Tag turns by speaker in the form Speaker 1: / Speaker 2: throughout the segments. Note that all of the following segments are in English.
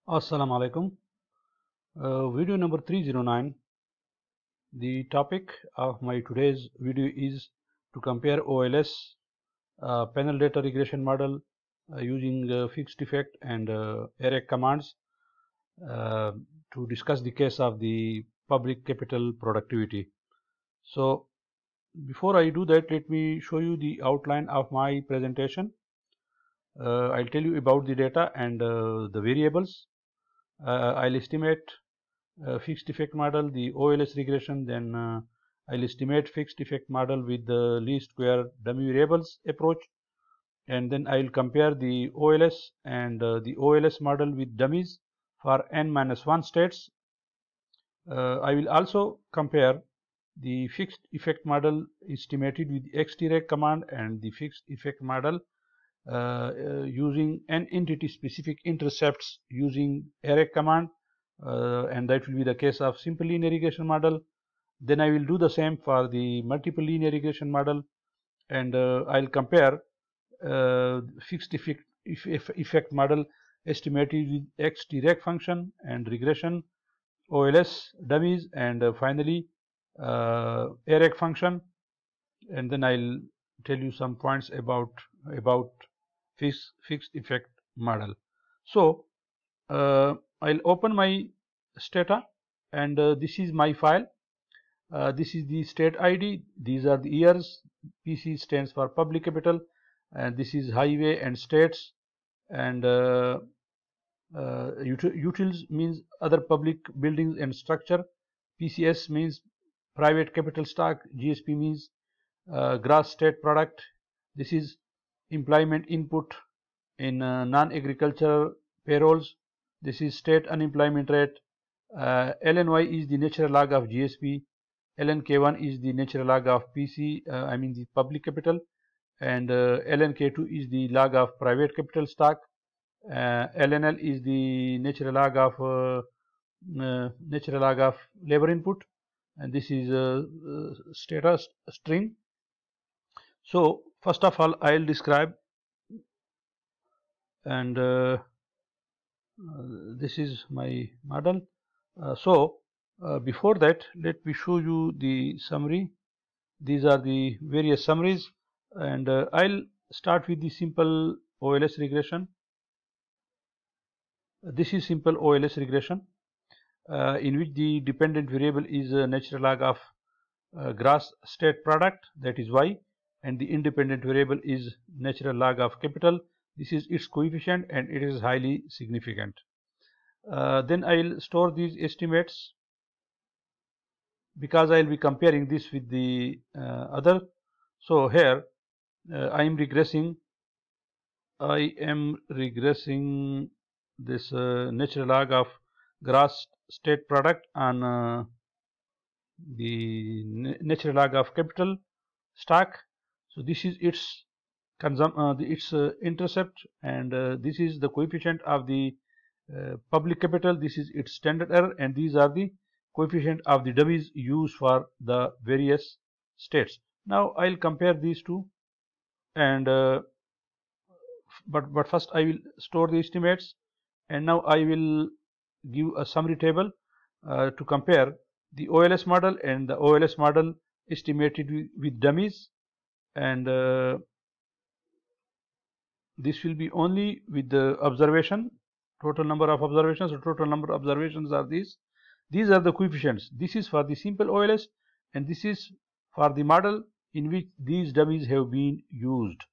Speaker 1: Assalamu alaikum. Video number 309. The topic of my today's video is to compare OLS panel data regression model using fixed effect and Areg commands to discuss the case of the public capital productivity. So before I do that, let me show you the outline of my presentation. I'll tell you about the data and the variables. I'll estimate fixed effect model, the OLS regression, then I'll estimate fixed effect model with the least square dummy variables approach, and then I'll compare the OLS and the OLS model with dummies for n-1 states. I will also compare the fixed effect model estimated with Xtreg command and the fixed effect model using n entity specific intercepts using Areg command, and that will be the case of simple linear regression model. Then I will do the same for the multiple linear regression model, and I'll compare fixed effect model estimated with Xtreg function and regression, OLS dummies, and finally Areg function, and then I'll tell you some points about fixed effect model. So I'll open my Stata, and this is my file. This is the state ID. These are the years. PC stands for public capital, and this is highway and states, and utils means other public buildings and structure. PCS means private capital stock. GSP means gross state product. This is employment input in non-agricultural payrolls. This is state unemployment rate. LNY is the natural log of GSP. LNK1 is the natural log of PC, I mean the public capital, and LNK2 is the log of private capital stock. LNL is the natural log of labor input, and this is status string. So first of all, I'll describe, and this is my model. Before that, let me show you the summary. These are the various summaries, and I'll start with the simple OLS regression. This is simple OLS regression, in which the dependent variable is a natural log of gross state product, that is Y, and the independent variable is natural log of capital. This is its coefficient, and it is highly significant. Then I'll store these estimates, because I'll be comparing this with the other. So here I am regressing this natural log of gross state product on the natural log of capital stock. So this is its intercept, and this is the coefficient of the public capital. This is its standard error, and these are the coefficient of the dummies used for the various states. Now I'll compare these two, and but first I will store the estimates, and now I will give a summary table to compare the OLS model and the OLS model estimated with dummies, and this will be only with the observation, total number of observations. So total number of observations are these. These are the coefficients. This is for the simple OLS, and this is for the model in which these dummies have been used.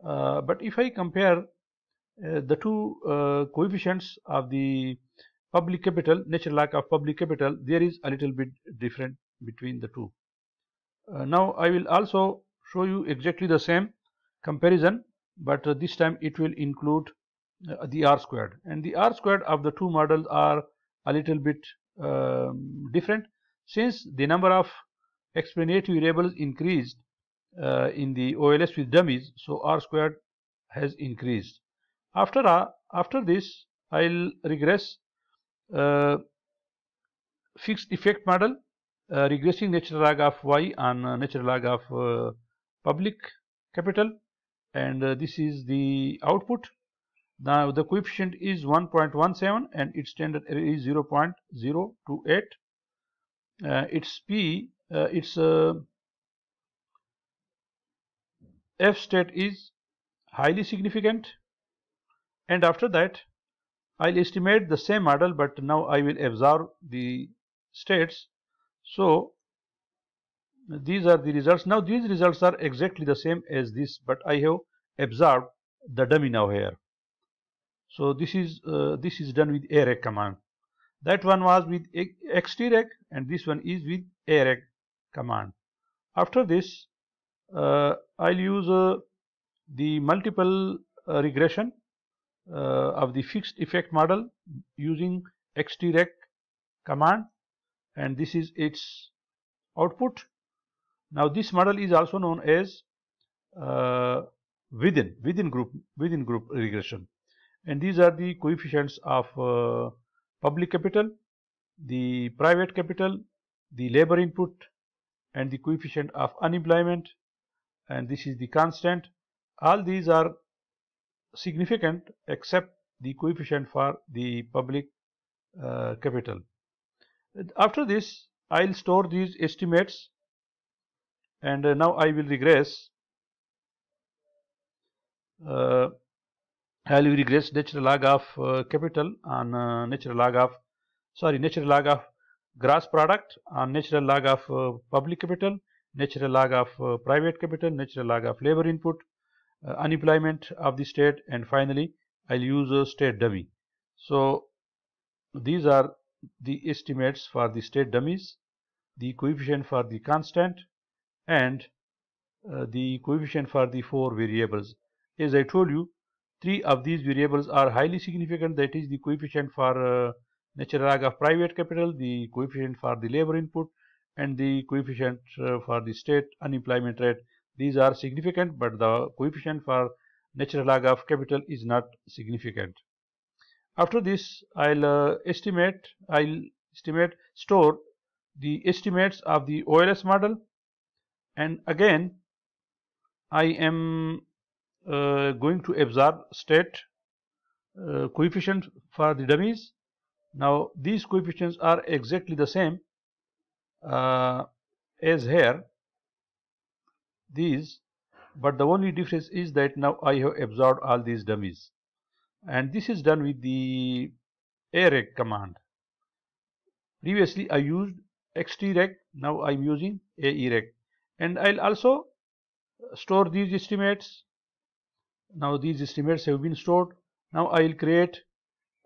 Speaker 1: But if I compare the two coefficients of the public capital, natural log of public capital, there is a little bit different between the two. Now I will also show you exactly the same comparison, but this time it will include the R squared, and the R squared of the two models are a little bit different, since the number of explanatory variables increased in the OLS with dummies, so R squared has increased. After this, I'll regress fixed effect model, regressing natural log of Y on natural log of public capital, and this is the output. Now the coefficient is 1.17 and its standard error is 0.028. Its P, its F state is highly significant, and after that I'll estimate the same model, but now I will observe the states. So these are the results. Now these results are exactly the same as this, but I have observed the dummy now here. So this is done with Areg command. That one was with Xtreg, and this one is with Areg command. After this, I'll use the multiple regression of the fixed effect model using Xtreg command, and this is its output. Now this model is also known as within group regression, and these are the coefficients of public capital, the private capital, the labor input, and the coefficient of unemployment, and this is the constant. All these are significant except the coefficient for the public capital. After this, I'll store these estimates, and now I will regress. I will regress natural log of capital on natural log of gross product on natural log of public capital, natural log of private capital, natural log of labor input, unemployment of the state, and finally I'll use a state dummy. So these are the estimates for the state dummies, the coefficient for the constant, and the coefficient for the 4 variables. As I told you, 3 of these variables are highly significant, that is the coefficient for natural log of private capital, the coefficient for the labor input, and the coefficient for the state unemployment rate. These are significant, but the coefficient for natural log of capital is not significant. After this, I'll store the estimates of the OLS model, and again I am going to observe state coefficient for the dummies. Now these coefficients are exactly the same as here, these, but the only difference is that now I have observed all these dummies, and this is done with the Areg command. Previously I used Xtreg, now I am using Areg, and I'll also store these estimates. Now these estimates have been stored. Now I will create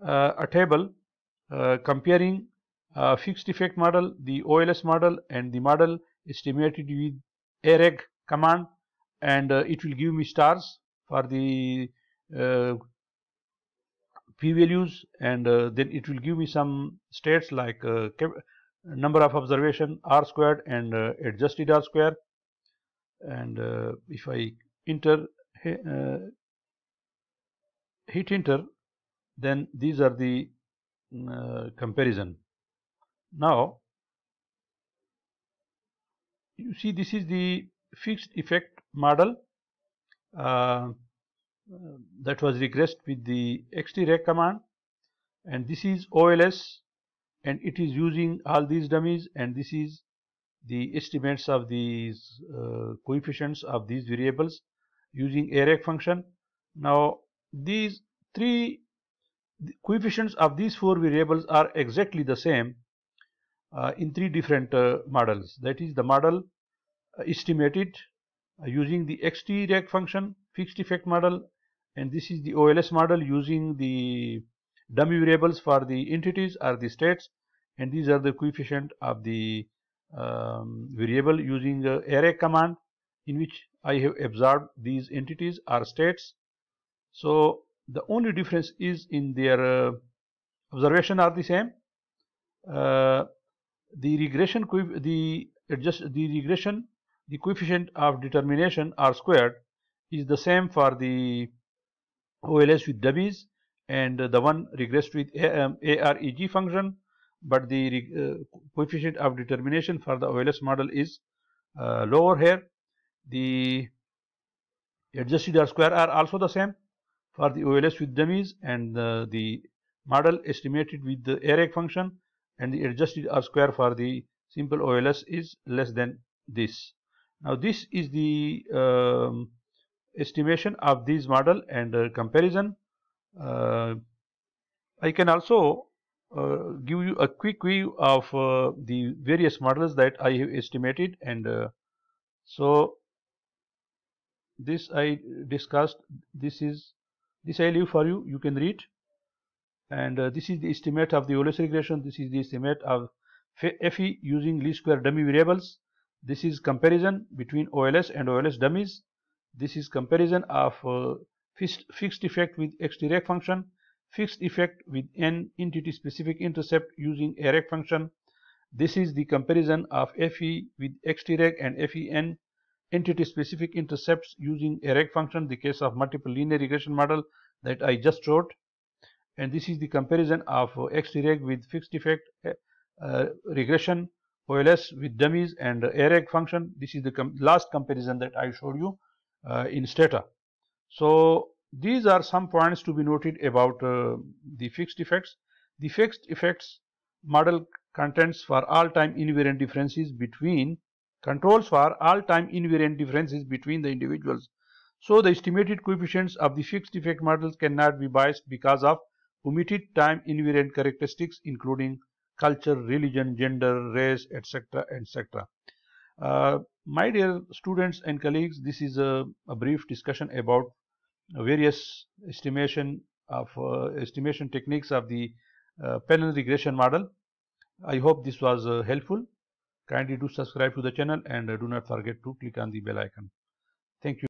Speaker 1: a table comparing fixed effect model, the OLS model, and the model estimated with Areg command, and it will give me stars for the p values, and then it will give me some states like number of observation r squared and adjusted r square, and if I enter hit enter, then these are the comparison. Now you see, this is the fixed effect model that was regressed with the Xtreg command, and this is OLS, and it is using all these dummies, and this is the estimates of these coefficients of these variables using Areg function. Now these three coefficients of these 4 variables are exactly the same in 3 different models. That is the model estimated using the Xtreg function fixed effect model, and this is the OLS model using the dummy variables for the entities or the states, and these are the coefficient of the variable using Areg command, in which I have observed these entities or states. So the only difference is in their observation are the same. The regression the coefficient of determination r squared is the same for the OLS with dummies and the one regressed with Areg function, but the coefficient of determination for the OLS model is lower here. The adjusted r square are also the same for the OLS with dummies, and the model estimated with the Areg function, and the adjusted R square for the simple OLS is less than this. Now this is the estimation of this model and comparison. I can also give you a quick view of the various models that I have estimated, and so this I discussed. This I leave for you. You can read, and this is the estimate of the OLS regression. This is the estimate of FE using least square dummy variables. This is comparison between OLS and OLS dummies. This is comparison of fixed effect with Xtreg function, fixed effect with n entity specific intercept using Areg function. This is the comparison of FE with Xtreg and FEN entity specific intercepts using Areg function, the case of multiple linear regression model that I just showed. And this is the comparison of Xtreg with fixed effect regression, OLS with dummies, and Areg function. This is the last comparison that I showed you in Stata. So these are some points to be noted about the fixed effects. The fixed effects model contains for all time invariant differences between controls for all time invariant differences between the individuals. So the estimated coefficients of the fixed effect models cannot be biased because of omitted time invariant characteristics including culture, religion, gender, race, etc., etc. My dear students and colleagues, this is a brief discussion about various estimation techniques of the penal regression model. I hope this was helpful. Kindly do subscribe to the channel and do not forget to click on the bell icon. Thank you.